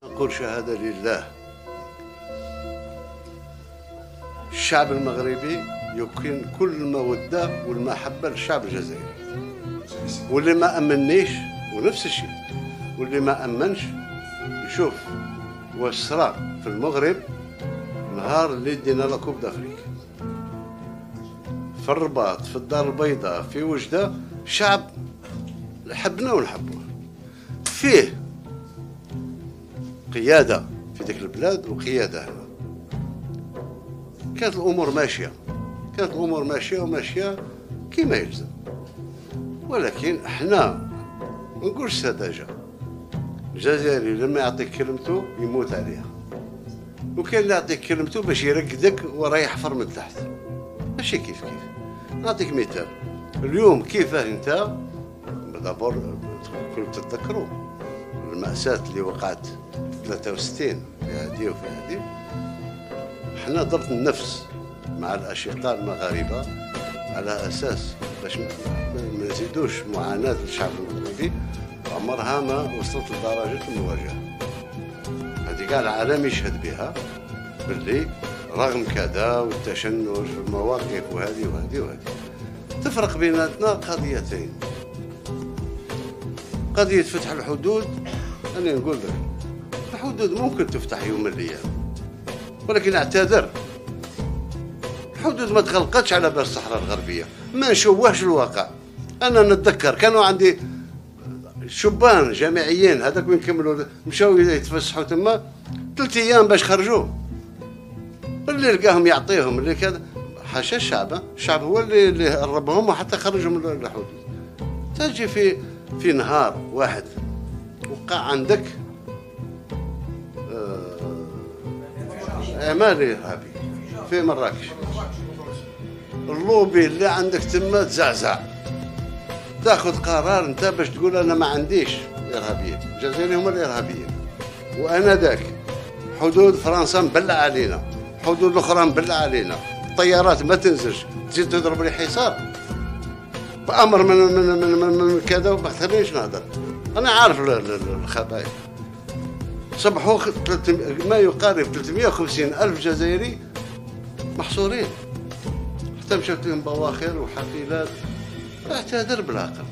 نقول شهادة لله. الشعب المغربي يمكن كل المودة والمحبة للشعب الجزائري، واللي ما أمنيش ونفس الشيء، واللي ما أمنش يشوف واش صرا في المغرب نهار اللي دينا لا كوب دافريك في الرباط، في الدار البيضاء، في وجدة. شعب حبنا ونحبوه، فيه قيادة في ذيك البلاد وقيادة هنا. كانت الأمور ماشية وماشية كما يلزم، ولكن احنا نقولش سذاجة. الجزائري لما يعطيك كلمته يموت عليها، وكان اللي يعطيك كلمته باش يرقدك وراه يحفر من تحت. ماشي كيف نعطيك مثال. اليوم كيفاه انت دابور كنتوا تتذكروا المأساة اللي وقعت 63 في هذه وفي هذه. حنا ضربت النفس مع الأشقاء المغاربة على أساس باش ما نزيدوش معاناة الشعب المغربي. عمرها ما وصلت لدرجة المواجهة هذه، كاع العالم يشهد بها باللي رغم كذا والتشنج في المواقف وهذه تفرق بيناتنا قضيتين. قضية فتح الحدود، أنا نقول لك الحدود ممكن تفتح يوم من الأيام، ولكن اعتذر. الحدود ما تغلقتش على باب الصحراء الغربية، ما نشوهش الواقع. أنا نتذكر كانوا عندي شبان جامعيين هذاك وين كملوا مشاو يتفسحوا تما 3 أيام باش خرجوا. اللي لقاهم يعطيهم اللي كذا، حاشا الشعب هو اللي هربهم وحتى خرجوا من الحدود. تجي في نهار واحد وقع عندك اعمال ارهابي في مراكش، اللوبي اللي عندك تما تزعزع، تاخذ قرار انت باش تقول انا ما عنديش ارهابيين. الجزائريين هما الارهابيين، وانا ذاك حدود فرنسا مبلع علينا، حدود الاخرى مبلع علينا، الطيارات ما تنزلش، تزيد تضرب لي حصار بامر من كذا. وما تخلينيش نهضر، انا عارف الخبايا. صبحوا ما يقارب 350 ألف جزائري محصورين، حتى مشات لهم بواخر وحافلات. اعتذر بالعقل.